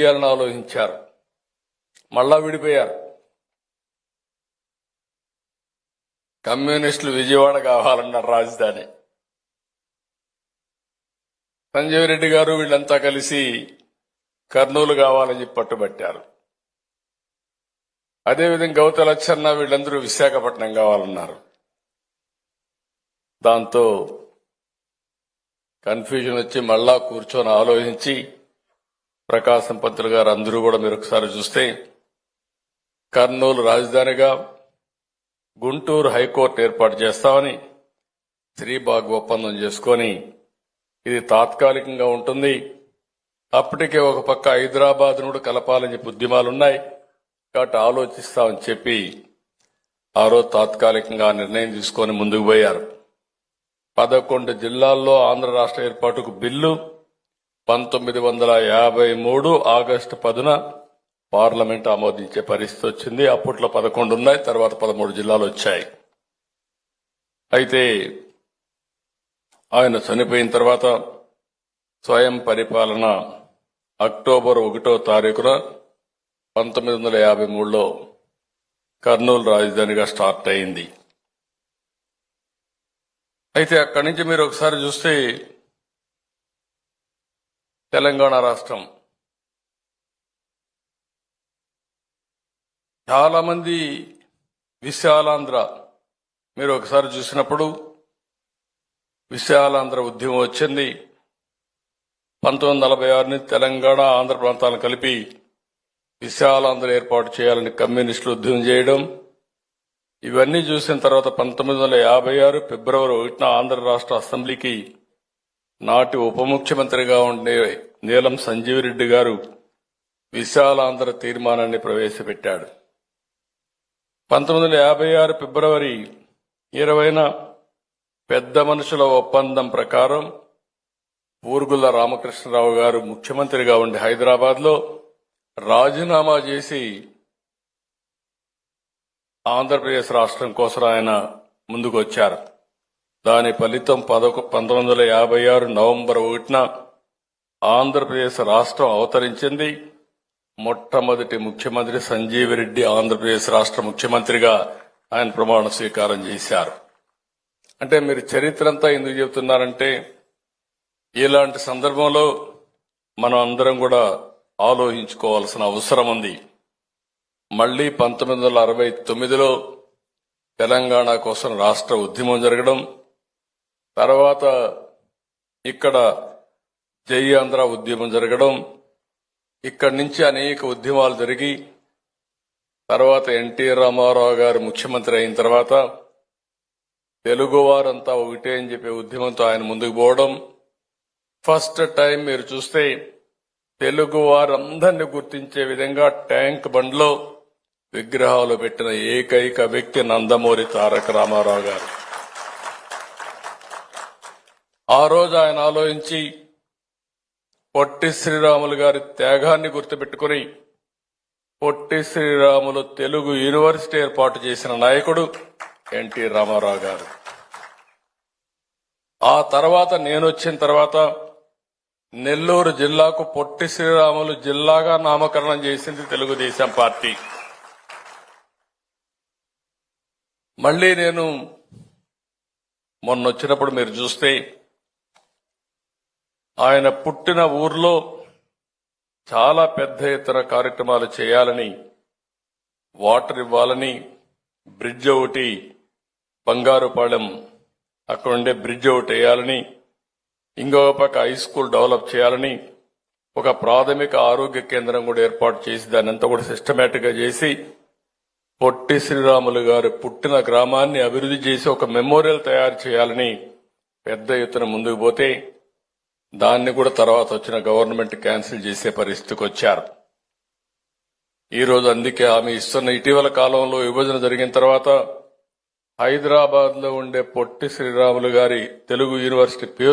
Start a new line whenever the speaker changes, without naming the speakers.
చేయాలని ఆలోచించారు. మళ్ళా విడిపోయారు. కమ్యూనిస్టులు విజయవాడ కావాలన్నారు రాజధాని. సంజీవ్ రెడ్డి గారు వీళ్ళంతా కలిసి కర్నూలు కావాలని పట్టుబట్టారు. అదేవిధంగా గౌత లచ్చన్న వీళ్ళందరూ విశాఖపట్నం కావాలన్నారు. దాంతో కన్ఫ్యూజన్ వచ్చి మళ్ళా కూర్చొని ఆలోచించి ప్రకాశం పంతులు గారు అందరూ కూడా మీరు ఒకసారి చూస్తే కర్నూలు రాజధానిగా, గుంటూరు హైకోర్టు ఏర్పాటు చేస్తామని శ్రీబాగ్ ఒప్పందం చేసుకొని ఇది తాత్కాలికంగా ఉంటుంది. అప్పటికే ఒక పక్క హైదరాబాద్ నుండి కలపాలని చెప్పి ఉద్యమాలున్నాయి కాబట్టి ఆలోచిస్తామని చెప్పి ఆ రోజు తాత్కాలికంగా నిర్ణయం తీసుకొని ముందుకు పోయారు. 11 జిల్లాల్లో ఆంధ్ర రాష్ట్ర ఏర్పాటుకు బిల్లు 1953 ఆగస్టు 10న పార్లమెంట్ ఆమోదించే పరిస్థితి వచ్చింది. అప్పట్లో 11 ఉన్నాయి, తర్వాత 13 జిల్లాలు వచ్చాయి. అయితే ఆయన చనిపోయిన తర్వాత స్వయం పరిపాలన అక్టోబర్ 1వ తారీఖున 1953లో కర్నూలు రాజధానిగా స్టార్ట్ అయింది. అయితే అక్కడి నుంచి మీరు ఒకసారి చూస్తే తెలంగాణ రాష్ట్రం చాలా మంది విశాలాంధ్ర మీరు ఒకసారి చూసినప్పుడు విశాలాంధ్ర ఉద్యమం వచ్చింది. 1946 నుంచి తెలంగాణ ఆంధ్ర ప్రాంతాలను కలిపి విశాలాంధ్ర ఏర్పాటు చేయాలని కమ్యూనిస్టులు ఉద్యమం చేయడం, ఇవన్నీ చూసిన తర్వాత 1956 ఫిబ్రవరి 1న ఆంధ్ర రాష్ట్ర అసెంబ్లీకి నాటి ఉప ముఖ్యమంత్రిగా ఉండే నీలం సంజీవ్ రెడ్డి గారు విశాలాంధ్ర తీర్మానాన్ని ప్రవేశపెట్టాడు. 1956 ఫిబ్రవరి 20న పెద్ద మనుషుల ఒప్పందం ప్రకారం పూర్గుల రామకృష్ణరావు గారు ముఖ్యమంత్రిగా ఉండి హైదరాబాద్ లో రాజీనామా చేసి ఆంధ్రప్రదేశ్ రాష్ట్రం కోసం ఆయన ముందుకు వచ్చారు. దాని ఫలితం 1956 నవంబర్ 1న ఆంధ్రప్రదేశ్ రాష్ట్రం అవతరించింది. మొట్టమొదటి ముఖ్యమంత్రి సంజీవ్ రెడ్డి ఆంధ్రప్రదేశ్ రాష్ట్ర ముఖ్యమంత్రిగా ఆయన ప్రమాణ స్వీకారం చేశారు. అంటే మీరు చరిత్ర అంతా ఎందుకు చెబుతున్నారంటే ఇలాంటి సందర్భంలో మనం అందరం కూడా ఆలోచించుకోవాల్సిన అవసరం ఉంది. మళ్లీ 1969లో తెలంగాణ కోసం రాష్ట్ర ఉద్యమం జరగడం, తర్వాత ఇక్కడ జై ఆంధ్ర ఉద్యమం జరగడం, ఇక్కడి నుంచి అనేక ఉద్యమాలు జరిగి తర్వాత ఎన్టీ రామారావు గారు ముఖ్యమంత్రి అయిన తర్వాత తెలుగువారంతా ఒకటే అని చెప్పే ఉద్యమంతో ఆయన ముందుకు పోవడం, ఫస్ట్ టైం మీరు చూస్తే తెలుగు వారందరినీ గుర్తించే విధంగా ట్యాంక్ బండ్లో విగ్రహాలు పెట్టిన ఏకైక వ్యక్తి నందమూరి తారక రామారావు గారు. ఆ రోజు ఆయన ఆలోచించి పొట్టి శ్రీరాములు గారి త్యాగాన్ని గుర్తుపెట్టుకుని పొట్టి శ్రీరాములు తెలుగు యూనివర్సిటీ ఏర్పాటు చేసిన నాయకుడు ఎన్టీ రామారావు గారు. ఆ తర్వాత నేను వచ్చిన తర్వాత నెల్లూరు జిల్లాకు పొట్టి శ్రీరాములు జిల్లాగా నామకరణం చేసింది తెలుగుదేశం పార్టీ. మళ్లీ నేను మొన్నొచ్చినప్పుడు మీరు చూస్తే ఆయన పుట్టిన ఊర్లో చాలా పెద్ద ఎత్తున కార్యక్రమాలు చేయాలని, వాటర్ ఇవ్వాలని, బ్రిడ్జ్ ఒకటి బంగారుపాలెం అక్కడ ఉండే బ్రిడ్జ్ ఒకటి వేయాలని, ఇంకొక పక్క హై స్కూల్ డెవలప్ చేయాలని, ఒక ప్రాథమిక ఆరోగ్య కేంద్రం కూడా ఏర్పాటు చేసి దాన్ని అంతా కూడా సిస్టమేటిక్ గా చేసి పొట్టి శ్రీరాములు గారు పుట్టిన గ్రామాన్ని అభివృద్ధి చేసి ఒక మెమోరియల్ తయారు చేయాలని పెద్ద ఎత్తున ముందుకు పోతే దాన్ని కూడా తర్వాత వచ్చిన గవర్నమెంట్ క్యాన్సిల్ చేసే పరిస్థితికి వచ్చారు. ఈ రోజు అందుకే ఆమె ఇస్తున్న ఇటీవల కాలంలో విభజన జరిగిన తర్వాత హైదరాబాద్ లో ఉండే పొట్టి శ్రీరాములు గారి తెలుగు యూనివర్సిటీ పేరు